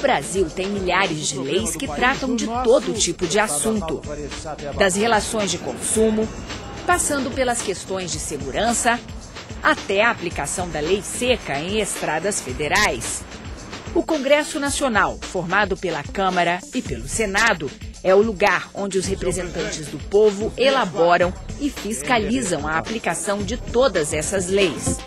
Brasil tem milhares de leis que tratam de todo tipo de assunto, das relações de consumo, passando pelas questões de segurança, até a aplicação da lei seca em estradas federais. O Congresso Nacional, formado pela Câmara e pelo Senado, é o lugar onde os representantes do povo elaboram e fiscalizam a aplicação de todas essas leis.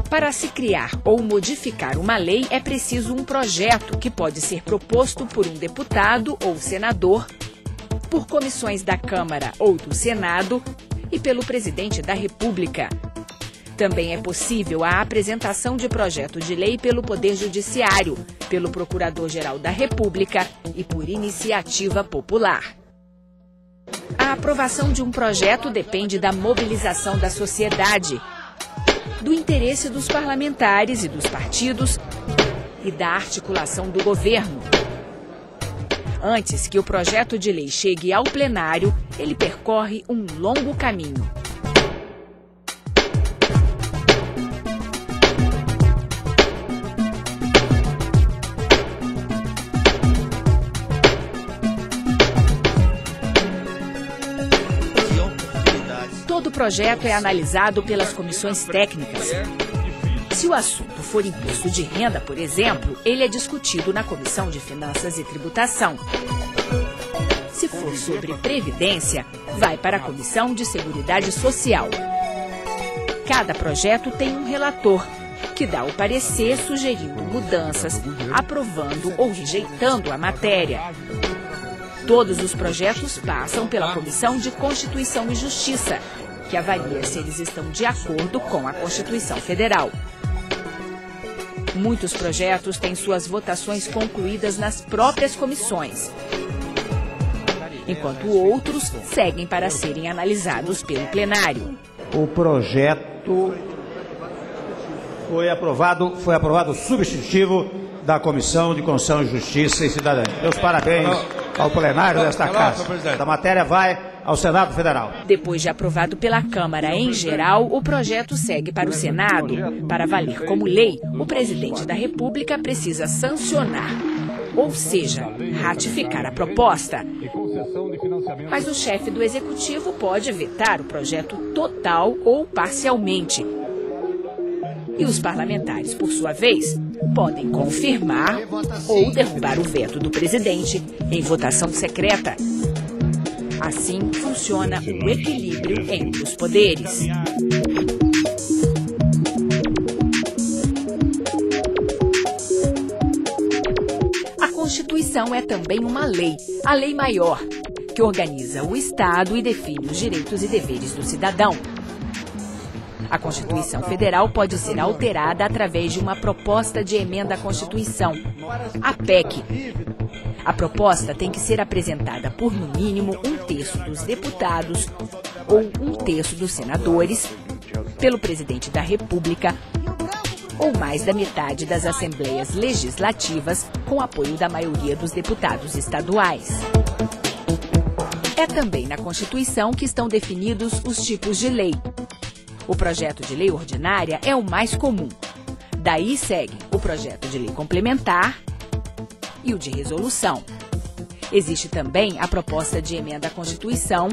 Para se criar ou modificar uma lei, é preciso um projeto que pode ser proposto por um deputado ou senador, por comissões da Câmara ou do Senado e pelo presidente da República. Também é possível a apresentação de projeto de lei pelo Poder Judiciário, pelo Procurador-Geral da República e por iniciativa popular. A aprovação de um projeto depende da mobilização da sociedade, do interesse dos parlamentares e dos partidos e da articulação do governo. Antes que o projeto de lei chegue ao plenário, ele percorre um longo caminho. Todo projeto é analisado pelas comissões técnicas. Se o assunto for imposto de renda, por exemplo, ele é discutido na Comissão de Finanças e Tributação. Se for sobre Previdência, vai para a Comissão de Seguridade Social. Cada projeto tem um relator, que dá o parecer sugerindo mudanças, aprovando ou rejeitando a matéria. Todos os projetos passam pela Comissão de Constituição e Justiça, que avalia se eles estão de acordo com a Constituição Federal. Muitos projetos têm suas votações concluídas nas próprias comissões, enquanto outros seguem para serem analisados pelo plenário. O projeto foi aprovado substitutivo da Comissão de Constituição, Justiça e Cidadania. Meus parabéns ao plenário desta casa. A matéria vai ao Senado Federal. Depois de aprovado pela Câmara em geral, o projeto segue para o Senado. Para valer como lei, o presidente da República precisa sancionar, ou seja, ratificar a proposta. Mas o chefe do Executivo pode vetar o projeto total ou parcialmente. E os parlamentares, por sua vez, podem confirmar ou derrubar o veto do presidente em votação secreta. Assim funciona o equilíbrio entre os poderes. A Constituição é também uma lei, a lei maior, que organiza o Estado e define os direitos e deveres do cidadão. A Constituição Federal pode ser alterada através de uma proposta de emenda à Constituição, a PEC. A proposta tem que ser apresentada por, no mínimo, 1/3 dos deputados ou 1/3 dos senadores, pelo presidente da República, ou mais da metade das assembleias legislativas, com apoio da maioria dos deputados estaduais. É também na Constituição que estão definidos os tipos de lei. O projeto de lei ordinária é o mais comum. Daí segue o projeto de lei complementar e o de resolução. Existe também a proposta de emenda à Constituição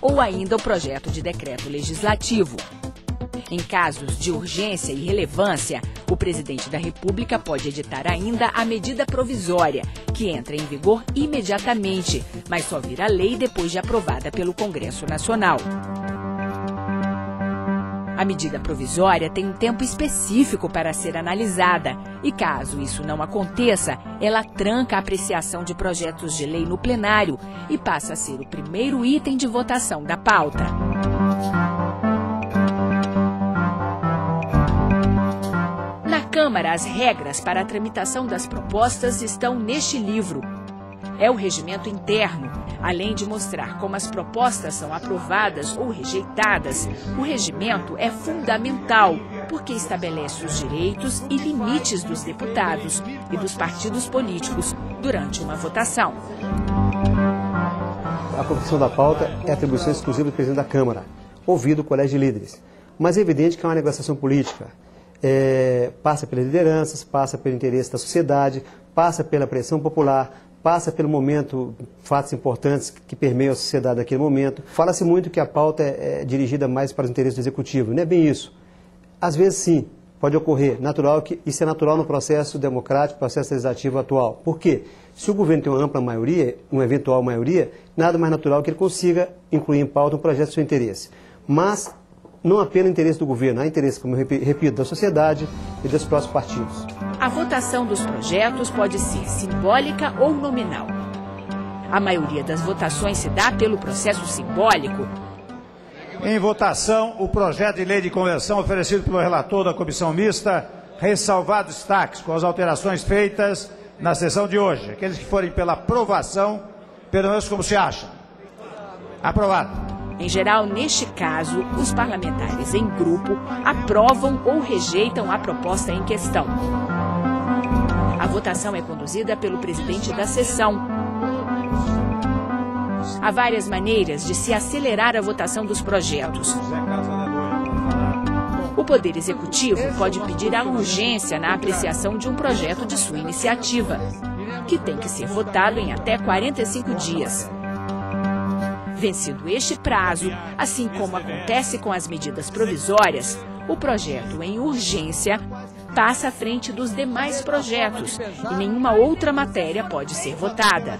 ou ainda o projeto de decreto legislativo. Em casos de urgência e relevância, o presidente da República pode editar ainda a medida provisória, que entra em vigor imediatamente, mas só vira lei depois de aprovada pelo Congresso Nacional. A medida provisória tem um tempo específico para ser analisada e, caso isso não aconteça, ela tranca a apreciação de projetos de lei no plenário e passa a ser o primeiro item de votação da pauta. Na Câmara, as regras para a tramitação das propostas estão neste livro. É o regimento interno. Além de mostrar como as propostas são aprovadas ou rejeitadas, o regimento é fundamental, porque estabelece os direitos e limites dos deputados e dos partidos políticos durante uma votação. A confecção da pauta é atribuição exclusiva do presidente da Câmara, ouvido o colégio de líderes. Mas é evidente que é uma negociação política. Passa pelas lideranças, passa pelo interesse da sociedade, passa pela pressão popular, passa pelo momento, fatos importantes que permeiam a sociedade naquele momento. Fala-se muito que a pauta é dirigida mais para os interesses do executivo. Não é bem isso. Às vezes, sim, pode ocorrer. Isso é natural no processo democrático, processo legislativo atual. Por quê? Se o governo tem uma ampla maioria, uma eventual maioria, nada mais natural que ele consiga incluir em pauta um projeto de seu interesse. Mas não apenas o interesse do governo, há interesse, como eu repito, da sociedade e dos próprios partidos. A votação dos projetos pode ser simbólica ou nominal. A maioria das votações se dá pelo processo simbólico. Em votação, o projeto de lei de conversão oferecido pelo relator da comissão mista, ressalvado destaques com as alterações feitas na sessão de hoje. Aqueles que forem pela aprovação, permaneçam como se acham. Aprovado. Em geral, neste caso, os parlamentares em grupo aprovam ou rejeitam a proposta em questão. A votação é conduzida pelo presidente da sessão. Há várias maneiras de se acelerar a votação dos projetos. O Poder Executivo pode pedir a urgência na apreciação de um projeto de sua iniciativa, que tem que ser votado em até 45 dias. Vencido este prazo, assim como acontece com as medidas provisórias, o projeto em urgência passa à frente dos demais projetos e nenhuma outra matéria pode ser votada.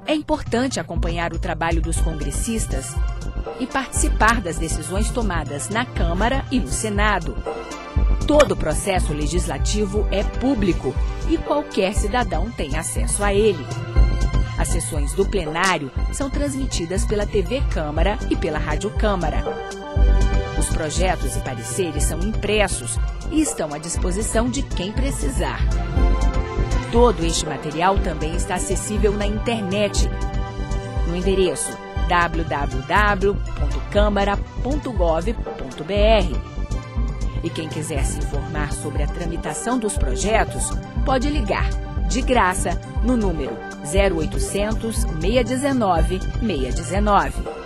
É importante acompanhar o trabalho dos congressistas e participar das decisões tomadas na Câmara e no Senado. Todo o processo legislativo é público e qualquer cidadão tem acesso a ele. As sessões do plenário são transmitidas pela TV Câmara e pela Rádio Câmara. Os projetos e pareceres são impressos e estão à disposição de quem precisar. Todo este material também está acessível na internet, no endereço www.câmara.gov.br. E quem quiser se informar sobre a tramitação dos projetos, pode ligar de graça no número 0800 619 619.